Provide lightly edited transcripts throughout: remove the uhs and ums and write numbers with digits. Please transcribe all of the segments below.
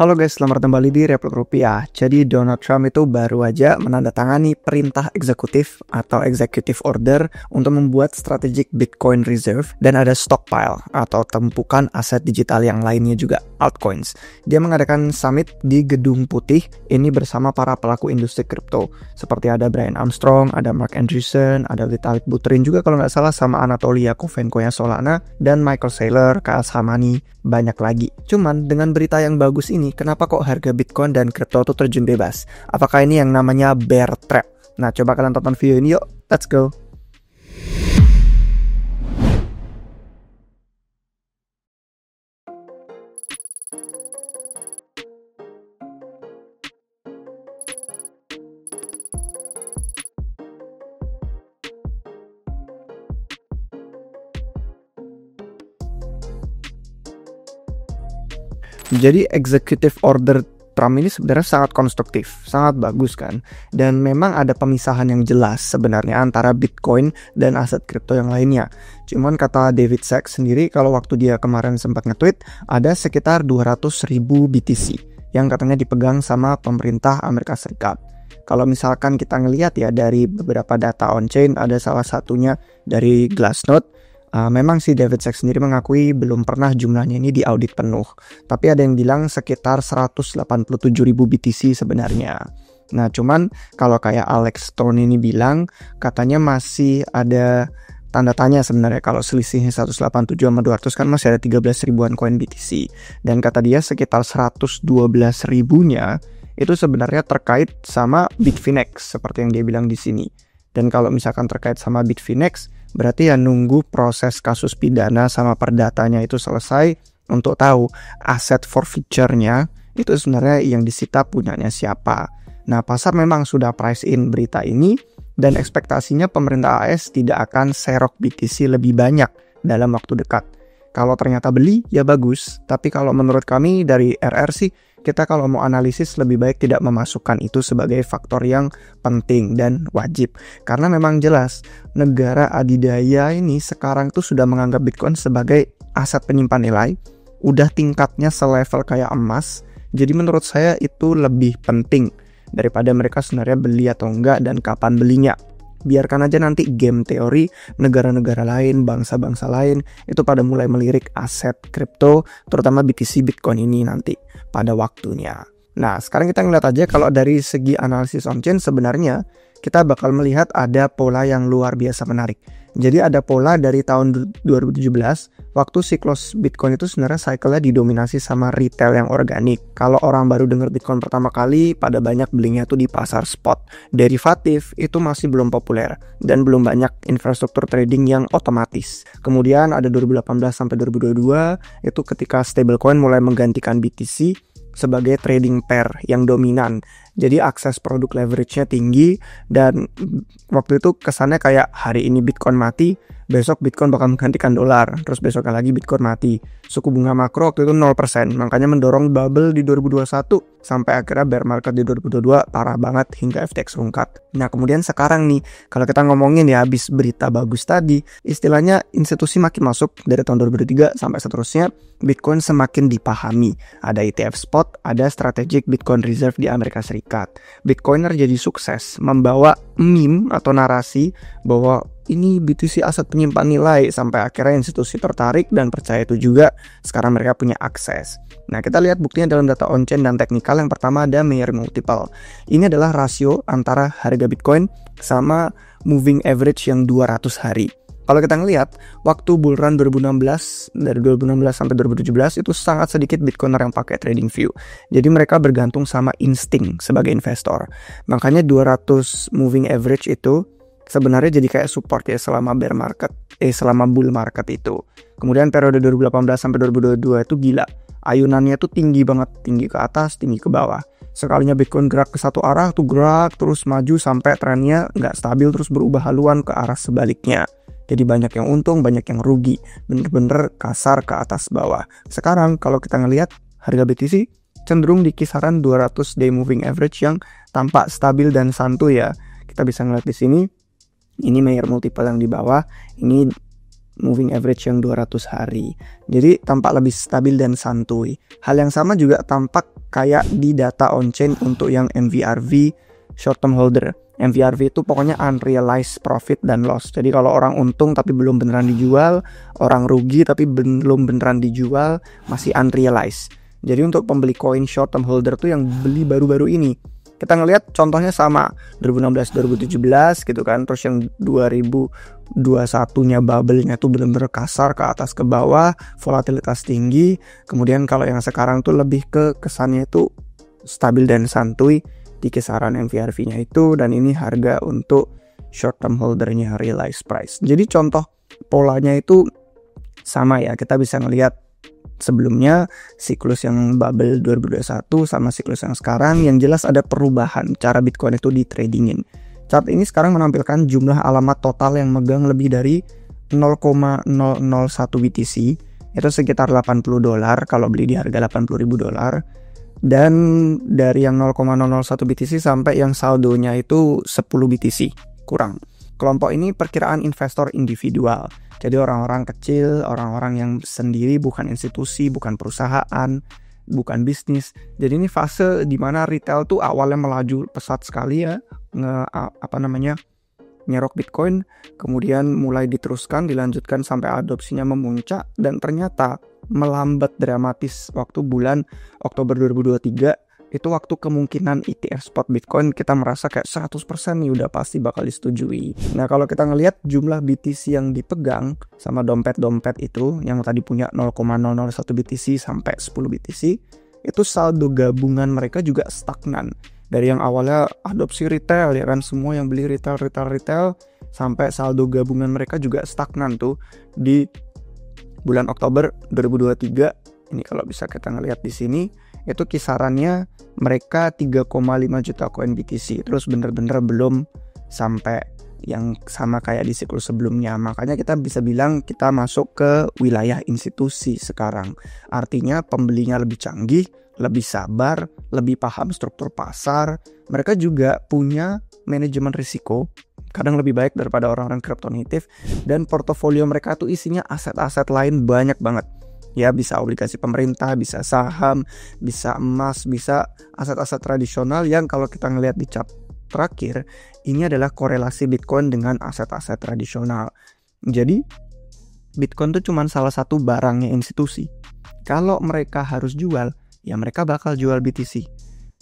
Halo guys, selamat kembali di Replok Rupiah. Jadi Donald Trump itu baru aja menandatangani perintah eksekutif atau executive order untuk membuat strategic Bitcoin reserve dan ada stockpile atau tumpukan aset digital yang lainnya juga, altcoins. Dia mengadakan summit di Gedung Putih ini bersama para pelaku industri kripto. Seperti ada Brian Armstrong, ada Mark Andreessen, ada Vitalik Buterin juga kalau nggak salah, sama Anatoly Yakovenko-nya Solana, dan Michael Saylor, Kyle Samani, banyak lagi. Cuman dengan berita yang bagus ini, kenapa kok harga Bitcoin dan kripto tuh terjun bebas? Apakah ini yang namanya bear trap? Nah, coba kalian tonton video ini yuk. Let's go. Jadi executive order Trump ini sebenarnya sangat konstruktif, sangat bagus kan. Dan memang ada pemisahan yang jelas sebenarnya antara Bitcoin dan aset kripto yang lainnya. Cuman kata David Sachs sendiri kalau waktu dia kemarin sempat nge-tweet, ada sekitar 200.000 BTC yang katanya dipegang sama pemerintah Amerika Serikat. Kalau misalkan kita ngelihat ya dari beberapa data on-chain, ada salah satunya dari Glassnode. Memang si David Sachs sendiri mengakui belum pernah jumlahnya ini diaudit penuh. Tapi ada yang bilang sekitar 187.000 BTC sebenarnya. Nah cuman kalau kayak Alex Stone ini bilang katanya masih ada tanda tanya sebenarnya kalau selisihnya 187 sama 200 kan masih ada 13 ribuan koin BTC. Dan kata dia sekitar 112 ribunya itu sebenarnya terkait sama Bitfinex seperti yang dia bilang di sini. Dan kalau misalkan terkait sama Bitfinex, berarti ya nunggu proses kasus pidana sama perdatanya itu selesai untuk tahu aset forfeiture-nya itu sebenarnya yang disita punyanya siapa. Nah, pasar memang sudah price in berita ini dan ekspektasinya pemerintah AS tidak akan serok BTC lebih banyak dalam waktu dekat. Kalau ternyata beli, ya bagus. Tapi kalau menurut kami dari RR sih, kita kalau mau analisis lebih baik tidak memasukkan itu sebagai faktor yang penting dan wajib. Karena memang jelas, negara adidaya ini sekarang tuh sudah menganggap Bitcoin sebagai aset penyimpan nilai. Udah tingkatnya selevel kayak emas. Jadi menurut saya itu lebih penting daripada mereka sebenarnya beli atau enggak dan kapan belinya. Biarkan aja nanti game teori negara-negara lain, bangsa-bangsa lain itu pada mulai melirik aset kripto, terutama BTC Bitcoin ini nanti pada waktunya. Nah, sekarang kita ngeliat aja kalau dari segi analisis on-chain sebenarnya kita bakal melihat ada pola yang luar biasa menarik. Jadi ada pola dari tahun 2017 waktu siklus Bitcoin itu sebenarnya cycle-nya didominasi sama retail yang organik. Kalau orang baru dengar Bitcoin pertama kali, pada banyak belinya tuh di pasar spot. Derivatif itu masih belum populer dan belum banyak infrastruktur trading yang otomatis. Kemudian ada 2018 sampai 2022 itu ketika stablecoin mulai menggantikan BTC sebagai trading pair yang dominan. Jadi akses produk leverage-nya tinggi dan waktu itu kesannya kayak hari ini Bitcoin mati, besok Bitcoin bakal menggantikan dolar, terus besoknya lagi Bitcoin mati. Suku bunga makro waktu itu 0%, makanya mendorong bubble di 2021 sampai akhirnya bear market di 2022 parah banget hingga FTX rungkat. Nah kemudian sekarang nih, kalau kita ngomongin ya habis berita bagus tadi, istilahnya institusi makin masuk dari tahun 2003 sampai seterusnya, Bitcoin semakin dipahami. Ada ETF spot, ada strategic Bitcoin reserve di Amerika Serikat. Bitcoiner jadi sukses membawa meme atau narasi bahwa ini BTC aset penyimpan nilai sampai akhirnya institusi tertarik dan percaya itu juga sekarang mereka punya akses. Nah kita lihat buktinya dalam data on-chain dan teknikal. Yang pertama ada Mayer Multiple. Ini adalah rasio antara harga Bitcoin sama moving average yang 200 hari. Kalau kita ngelihat waktu bull run 2016 dari 2016 sampai 2017 itu sangat sedikit Bitcoiner yang pakai TradingView. Jadi mereka bergantung sama insting sebagai investor. Makanya 200 moving average itu sebenarnya jadi kayak support ya selama bear market, selama bull market itu. Kemudian periode 2018 sampai 2022 itu gila. Ayunannya tuh tinggi banget, tinggi ke atas, tinggi ke bawah. Sekalinya Bitcoin gerak ke satu arah tuh gerak terus maju sampai trennya nggak stabil terus berubah haluan ke arah sebaliknya. Jadi banyak yang untung, banyak yang rugi. Bener-bener kasar ke atas bawah. Sekarang kalau kita ngelihat harga BTC cenderung di kisaran 200 day moving average yang tampak stabil dan santuy ya. Kita bisa ngeliat di sini. Ini Mayer Multiple yang di bawah. Ini moving average yang 200 hari. Jadi tampak lebih stabil dan santuy. Hal yang sama juga tampak kayak di data on-chain untuk yang MVRV short term holder. MVRV itu pokoknya unrealized profit dan loss. Jadi kalau orang untung tapi belum beneran dijual, orang rugi tapi belum beneran dijual, masih unrealized. Jadi untuk pembeli koin short term holder tuh yang beli baru-baru ini, kita ngelihat contohnya sama 2016-2017 gitu kan. Terus yang 2021-nya bubble-nya tuh bener-bener kasar ke atas ke bawah, volatilitas tinggi. Kemudian kalau yang sekarang tuh lebih ke kesannya itu stabil dan santuy di kisaran MVRV-nya itu, dan ini harga untuk short term holder-nya realized price. Jadi contoh polanya itu sama ya, kita bisa ngelihat sebelumnya siklus yang bubble 2021 sama siklus yang sekarang. Yang jelas ada perubahan cara Bitcoin itu di tradingin. Chart ini sekarang menampilkan jumlah alamat total yang megang lebih dari 0,001 BTC, itu sekitar $80 kalau beli di harga $80.000. Dan dari yang 0,001 BTC sampai yang saldonya itu 10 BTC kurang. Kelompok ini perkiraan investor individual. Jadi orang-orang kecil, orang-orang yang sendiri, bukan institusi, bukan perusahaan, bukan bisnis. Jadi ini fase di mana retail tuh awalnya melaju pesat sekali ya, nyerok Bitcoin, kemudian mulai diteruskan, dilanjutkan sampai adopsinya memuncak, dan ternyata melambat dramatis waktu bulan Oktober 2023. Itu waktu kemungkinan ETF spot Bitcoin kita merasa kayak 100% nih udah pasti bakal disetujui. Nah kalau kita ngelihat jumlah BTC yang dipegang sama dompet-dompet itu, yang tadi punya 0,001 BTC sampai 10 BTC, itu saldo gabungan mereka juga stagnan. Dari yang awalnya adopsi retail ya kan, semua yang beli retail, sampai saldo gabungan mereka juga stagnan tuh di bulan Oktober 2023. Ini kalau bisa kita ngelihat di sini, itu kisarannya mereka 3,5 juta koin BTC. Terus bener-bener belum sampai yang sama kayak di siklus sebelumnya. Makanya kita bisa bilang kita masuk ke wilayah institusi sekarang. Artinya pembelinya lebih canggih, lebih sabar, lebih paham struktur pasar. Mereka juga punya manajemen risiko, kadang lebih baik daripada orang-orang crypto native. Dan portofolio mereka tuh isinya aset-aset lain banyak banget. Ya bisa obligasi pemerintah, bisa saham, bisa emas, bisa aset-aset tradisional yang kalau kita ngelihat di chart terakhir, ini adalah korelasi Bitcoin dengan aset-aset tradisional. Jadi Bitcoin tuh cuma salah satu barangnya institusi. Kalau mereka harus jual, ya mereka bakal jual BTC.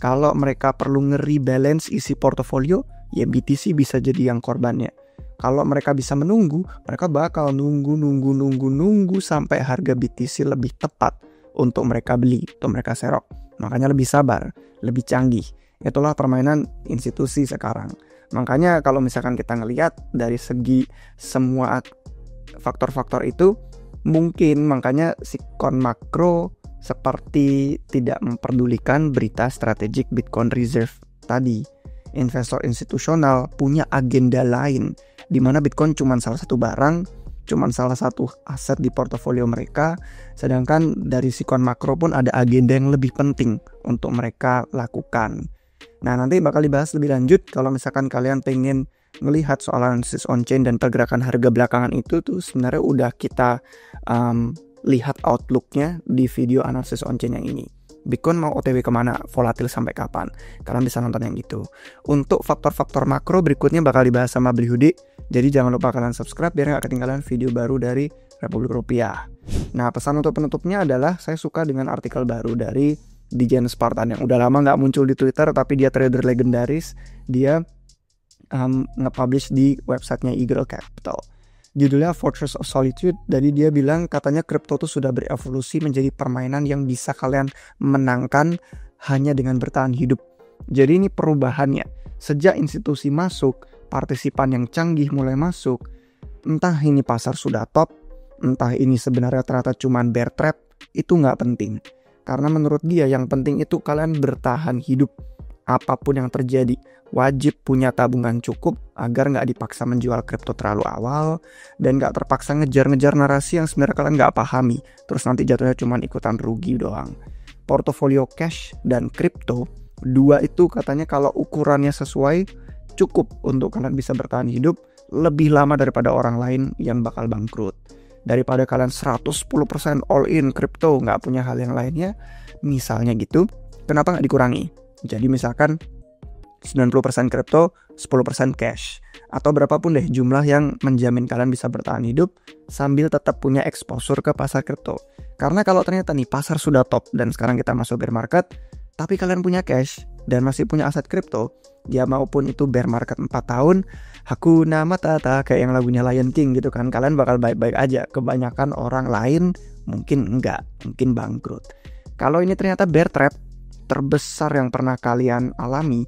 Kalau mereka perlu nge-rebalance isi portofolio, ya BTC bisa jadi yang korbannya. Kalau mereka bisa menunggu, mereka bakal nunggu sampai harga BTC lebih tepat untuk mereka beli, untuk mereka serok. Makanya lebih sabar, lebih canggih. Itulah permainan institusi sekarang. Makanya kalau misalkan kita ngelihat dari segi semua faktor-faktor itu, mungkin makanya sikon makro seperti tidak memperdulikan berita strategik Bitcoin Reserve tadi. Investor institusional punya agenda lain, di mana Bitcoin cuma salah satu barang, cuma salah satu aset di portofolio mereka, sedangkan dari sikon makro pun ada agenda yang lebih penting untuk mereka lakukan. Nah nanti bakal dibahas lebih lanjut. Kalau misalkan kalian pengen melihat soal analisis on-chain dan pergerakan harga belakangan itu tuh sebenarnya udah kita lihat outlooknya di video analisis on-chain yang ini. Bitcoin mau OTW kemana, volatil sampai kapan, kalian bisa nonton yang itu. Untuk faktor-faktor makro berikutnya bakal dibahas sama Beli Hudi. Jadi jangan lupa kalian subscribe biar gak ketinggalan video baru dari Republik Rupiah. Nah pesan untuk penutupnya adalah saya suka dengan artikel baru dari Dijen Spartan yang udah lama gak muncul di Twitter, tapi dia trader legendaris. Dia nge-publish di websitenya Eagle Capital. Judulnya Fortress of Solitude. Jadi dia bilang katanya kripto tuh sudah berevolusi menjadi permainan yang bisa kalian menangkan hanya dengan bertahan hidup. Jadi ini perubahannya. Sejak institusi masuk, partisipan yang canggih mulai masuk. Entah ini pasar sudah top, entah ini sebenarnya ternyata cuman bear trap, itu gak penting. Karena menurut dia yang penting itu kalian bertahan hidup. Apapun yang terjadi, wajib punya tabungan cukup agar nggak dipaksa menjual kripto terlalu awal dan nggak terpaksa ngejar-ngejar narasi yang sebenarnya kalian nggak pahami. Terus nanti jatuhnya cuma ikutan rugi doang. Portofolio cash dan kripto, dua itu katanya kalau ukurannya sesuai, cukup untuk kalian bisa bertahan hidup lebih lama daripada orang lain yang bakal bangkrut. Daripada kalian 110% all in kripto, nggak punya hal yang lainnya, misalnya gitu. kenapa nggak dikurangi? Jadi misalkan 90% kripto, 10% cash, atau berapapun deh jumlah yang menjamin kalian bisa bertahan hidup sambil tetap punya exposure ke pasar kripto. Karena kalau ternyata nih pasar sudah top dan sekarang kita masuk bear market, tapi kalian punya cash dan masih punya aset kripto, ya maupun itu bear market 4 tahun, Hakuna Matata kayak yang lagunya Lion King gitu kan, kalian bakal baik-baik aja. Kebanyakan orang lain mungkin enggak, mungkin bangkrut. Kalau ini ternyata bear trap terbesar yang pernah kalian alami,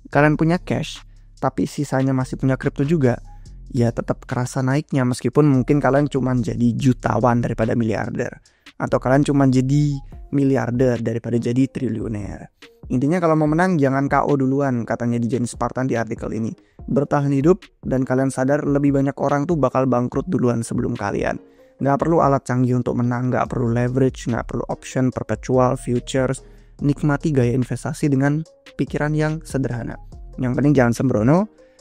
kalian punya cash tapi sisanya masih punya kripto juga, ya tetap kerasa naiknya meskipun mungkin kalian cuma jadi jutawan daripada miliarder, atau kalian cuma jadi miliarder daripada jadi triliuner. Intinya kalau mau menang jangan KO duluan, katanya di James Spartan di artikel ini. Bertahan hidup dan kalian sadar lebih banyak orang tuh bakal bangkrut duluan sebelum kalian. Gak perlu alat canggih untuk menang, gak perlu leverage, gak perlu option, perpetual, futures. Nikmati gaya investasi dengan pikiran yang sederhana. Yang penting jangan sembrono,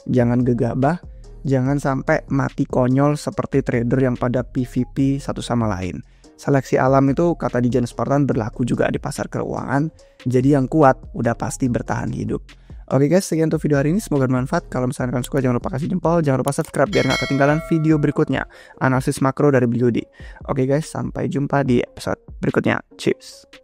jangan gegabah, jangan sampai mati konyol seperti trader yang pada PVP satu sama lain. Seleksi alam itu kata di James Spartan berlaku juga di pasar keuangan. Jadi yang kuat udah pasti bertahan hidup. Oke guys, sekian untuk video hari ini, semoga bermanfaat. Kalau misalnya kalian suka jangan lupa kasih jempol, jangan lupa subscribe biar gak ketinggalan video berikutnya, analisis makro dari Beliudi. Oke guys, sampai jumpa di episode berikutnya. Cheers.